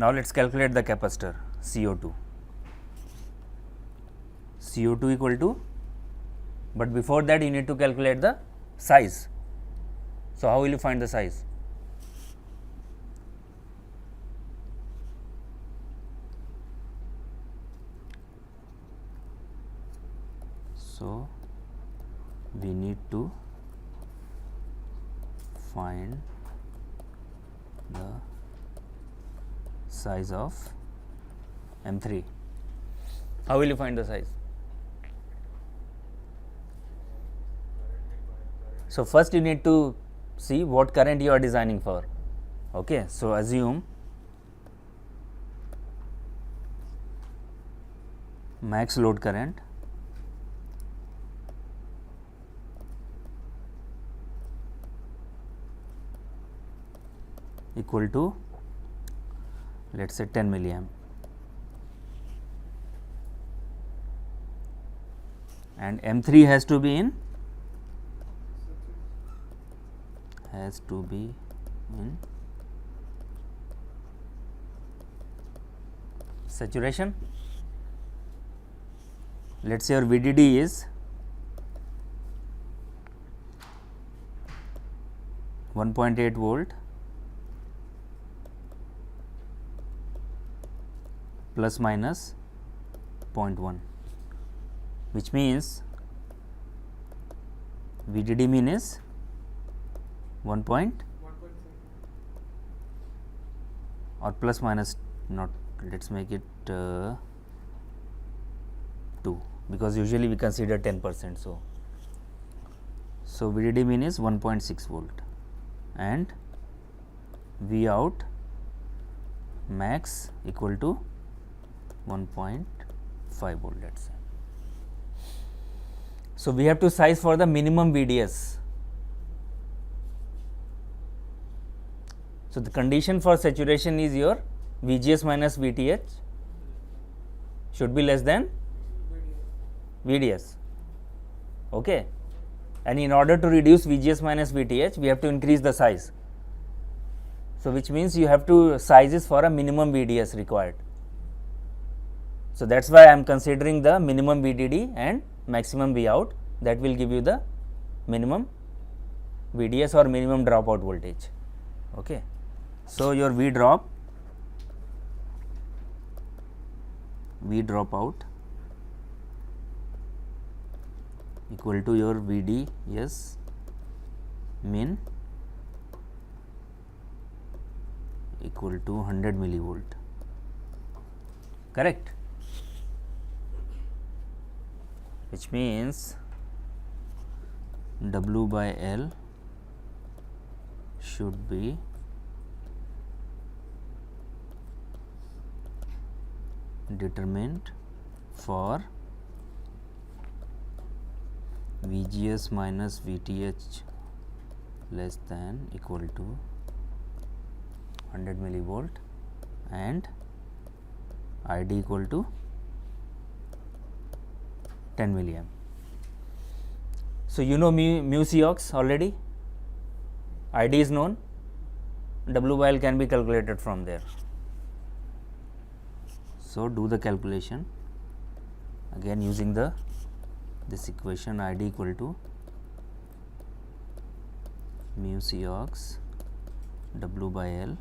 Now let us calculate the capacitor CO2. CO2 equal to, but before that you need to calculate the size. So, how will you find the size? So, we need to find the size of M3. How will you find the size? So, first you need to see what current you are designing for. Okay. So, assume max load current equal to, let us say 10 milliamp, and M3 has to be in saturation. Let us say your VDD is 1.8 volt plus minus 0.1, which means VDD mean is 1 point or plus minus, not, let us make it 2, because usually we consider 10%. So, VDD mean is 1.6 volt and V out max equal to 1.5 volt, let us say. So, we have to size for the minimum VDS. So, the condition for saturation is your VGS minus VTH should be less than VDS. Okay. And in order to reduce VGS minus VTH, we have to increase the size. So, which means you have to sizes for a minimum VDS required. So, that is why I am considering the minimum VDD and maximum V out, that will give you the minimum VDS or minimum dropout voltage. Okay. So, your V drop out equal to your VDS min equal to 100 millivolt, correct, which means W by L should be determined for VGS minus VTH less than equal to 100 millivolt and ID equal to 10 milliamp. So, you know mu Cox already, ID is known, W by L can be calculated from there. So, do the calculation again using this equation, ID equal to mu Cox W by L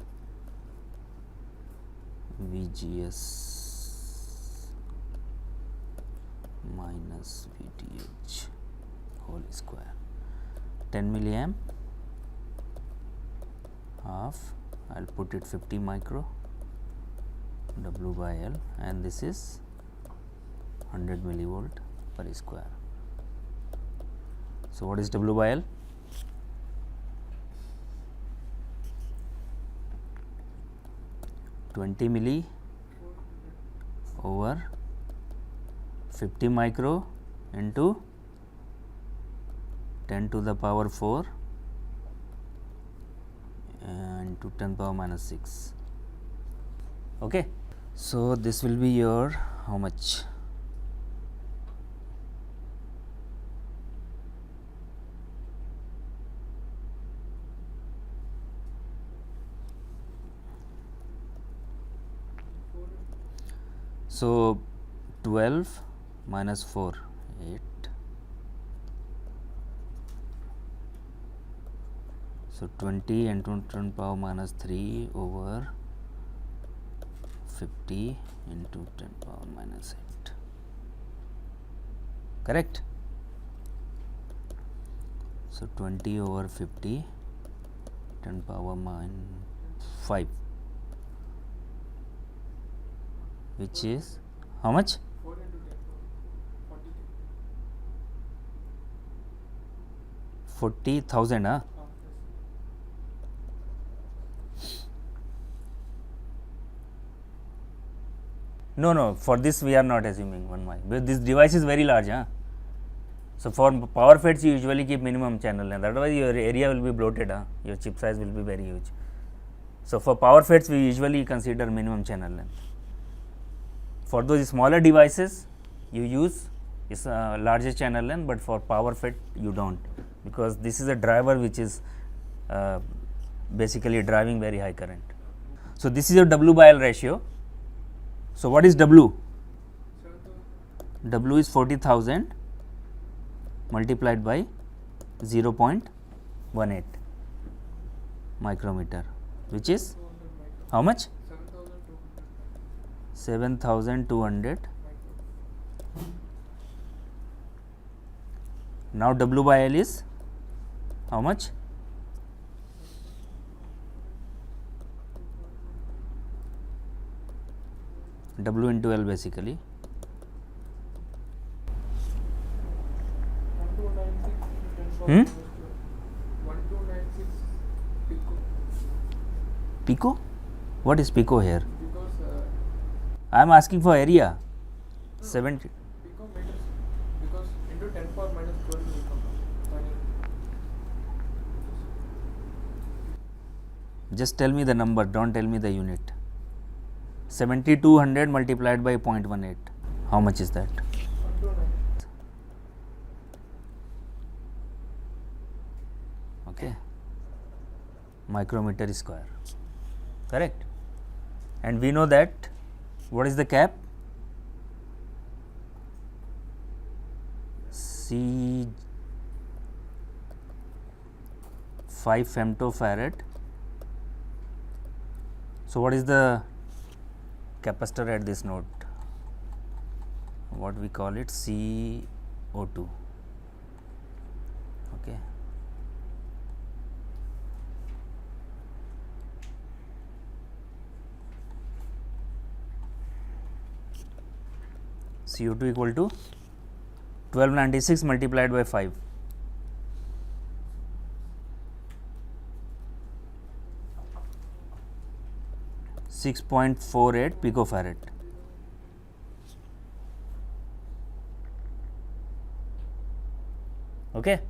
VGS minus VTH whole square, 10 milliamp half, I will put it 50 micro W by L, and this is 100 millivolt per square. So, what is W by L? (20 milli over 50 micro into 10 to the power 4 into 10 power minus 6. Okay. So, this will be your how much? So 12 minus 4, 8. So 20 into 10 power minus 3 over 50 into 10 power minus 8. Correct? So 20 over 50, 10 power minus 5, which is how much? 4 into 10 power 40,000, huh? No, for this we are not assuming 1 y, but this device is very large, huh? So for power FETs you usually keep minimum channel length, otherwise your area will be bloated, huh? Your chip size will be very huge. So for power FETs we usually consider minimum channel length. For those smaller devices you use is larger channel length, but for power FET you don't, because this is a driver which is basically driving very high current. So this is your W by L ratio. So what is W? W is 40,000 multiplied by 0.18 micrometer, which is how much? 7,200. Now W by L is how much? W into L basically. 1296 1296 pico. Pico? What is pico here? Because I am asking for area. 70. pico meters, because into 10 power minus 12 will come final. Just tell me the number, don't tell me the unit. 7,200 multiplied by 0.18. How much is that? 129. Okay. Micrometer square. Correct. And we know that what is the cap? C 5 femtofarad. So what is the capacitor at this node? What we call it? CO2. Okay. CO2 equal to 1296 multiplied by 5. .48 picofarad. Okay.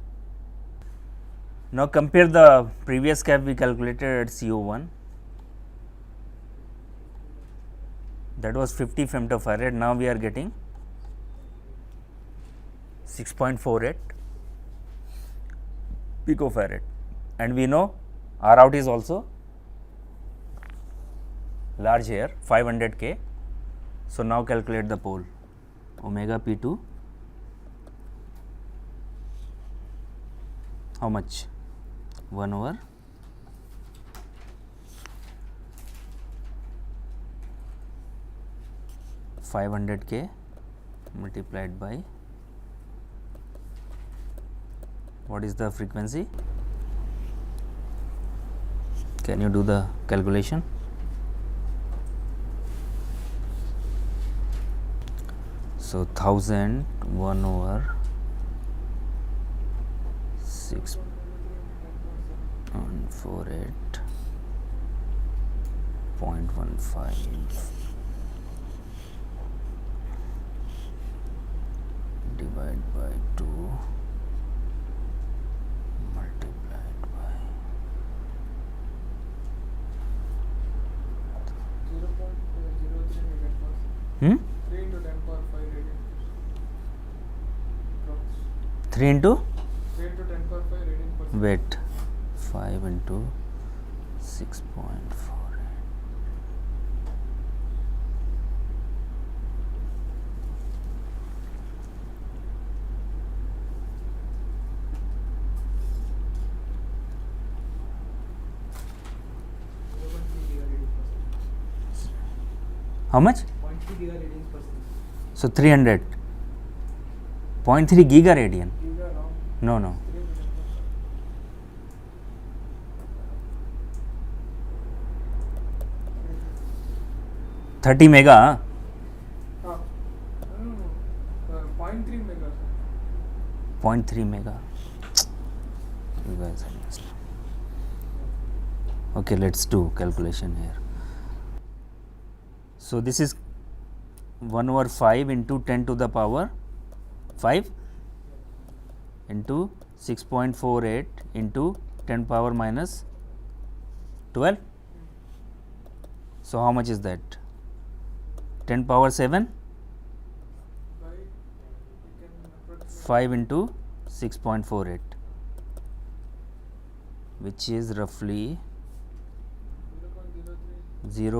Now compare the previous cap we calculated at CO1. That was 50 femtofarad. Now we are getting 6.48 picofarad, and we know R out is also large here, 500K. So now calculate the pole. Omega P2 how much? 1 over 500K multiplied by what is the frequency? Can you do the calculation? So 1000 1 over 6.48.15 divided by 2 multiplied by 0.03 3 into 10 power 5 radian. 3 into 3 into 10 power 5 radian per second. wait 5 into 6.48 How much? 0.3 gigaradians per second. So 300. 0.3 gigaradian. Giga around No, no. 3 million per second. 30 mega. Huh? No, no, no. 0.3 mega. Sir. 0.3 mega. You guys are messed up. Okay, let's do calculation here. So this is 1 over 5 into 10 to the power 5 into 6.48 into 10 power minus 12. So how much is that? 10 power 7, By we can approximate 5 into 6.48, which is roughly 0.03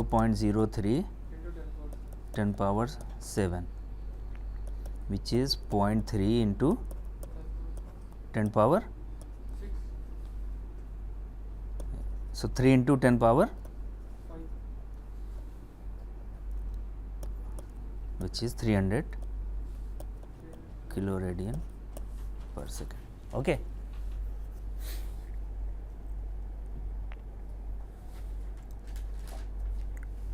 0.03 into 10 10 power power 7, which is 0.3 into 10 power. 6, So 3 into 10 power, 5. which is 300 kiloradian per second. Okay.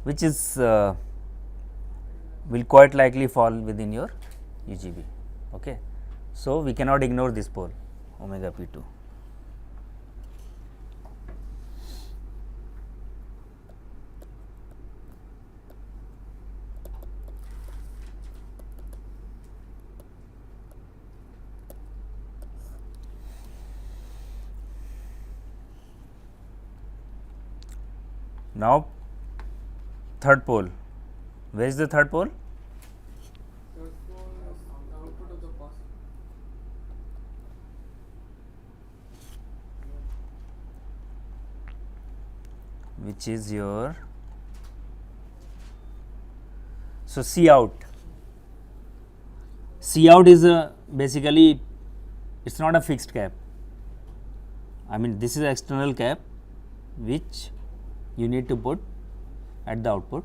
Which is will quite likely fall within your UGB. Okay. So we cannot ignore this pole omega p2. Now third pole. Where is the third pole? Third pole is the output of the pass. Which is your, so C out. C out is basically, it's not a fixed cap. I mean, this is external cap which you need to put at the output.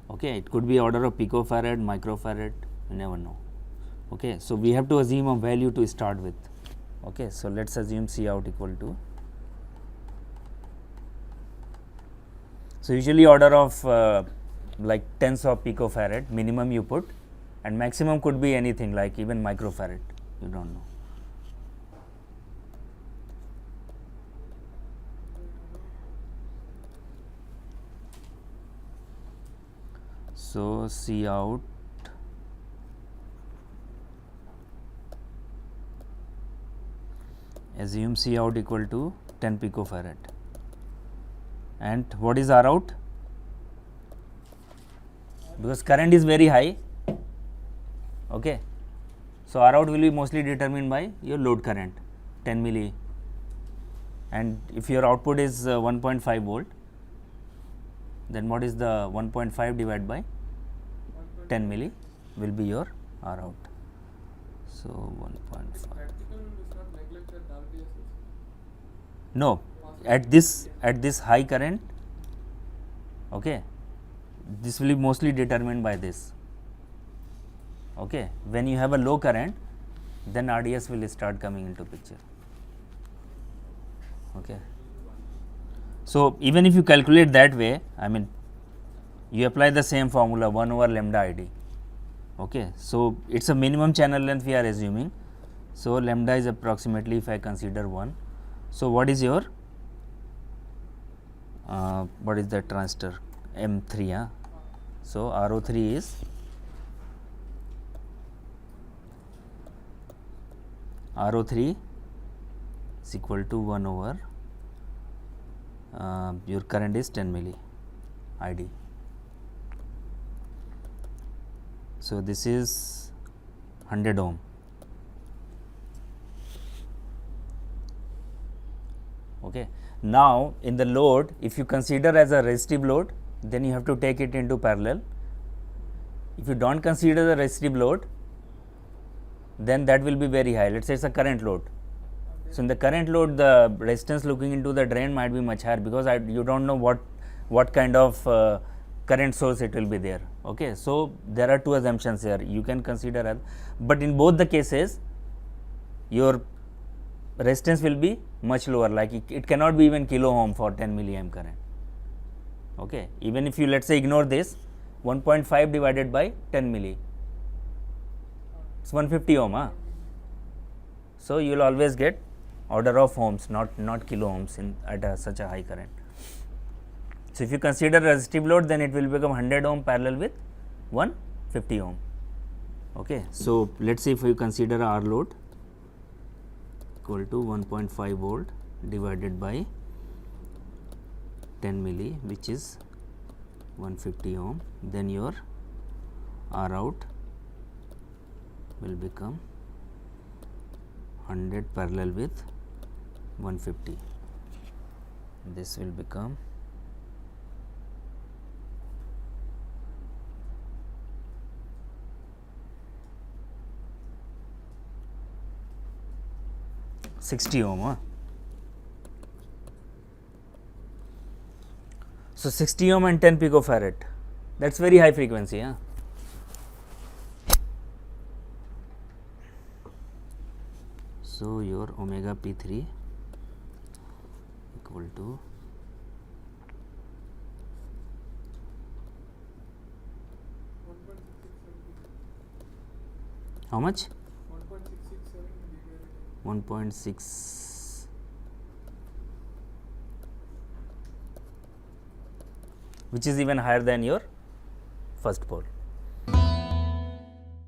Okay, it could be order of picofarad, microfarad, you never know. Okay, so we have to assume a value to start with. Okay, so let's assume C out equal to, so usually order of like tens of picofarad minimum you put, and maximum could be anything like even microfarad, you don't know. So C out assume C out equal to 10 picofarad, and what is R out? Because current is very high. Okay, so R out will be mostly determined by your load current 10 milli, and if your output is 1.5 volt, then what is the 1.5 divided by 10 milli will be your R out. So 1.5. Practical is not neglected RDS. No, at this high current, okay, this will be mostly determined by this. Okay, when you have a low current, then RDS will start coming into picture. Okay, so even if you calculate that way, I mean, you apply the same formula 1 over lambda ID. Okay, so it's a minimum channel length we are assuming. So lambda is approximately, if I consider 1. So what is your what is the transistor? M3. Huh? So RO3 is RO3 is equal to 1 over your current is 10 milli ID. So this is 100 ohm. Okay. Now in the load, if you consider as a resistive load, then you have to take it into parallel. If you don't consider the resistive load, then that will be very high. Let's say it's a current load. So in the current load, the resistance looking into the drain might be much higher, because you don't know what kind of current source it will be there. Okay, so there are two assumptions here you can consider as, but in both the cases your resistance will be much lower, like it cannot be even kilo ohm for 10 milliamp current. Okay, even if you let us say ignore this, 1.5 divided by 10 milli, it's 150 ohm. So you will always get order of ohms, not kilo ohms in at such a high current. So if you consider resistive load, then it will become 100 ohm parallel with 150 ohm. Okay, so let's say if we consider R load equal to 1.5 volt divided by 10 milli, which is 150 ohm, then your R out will become 100 parallel with 150. This will become 60 ohm. So 60 ohm and 10 picofarad, that's very high frequency. So your omega P3 equal to how much? 1.6, which is even higher than your first pole.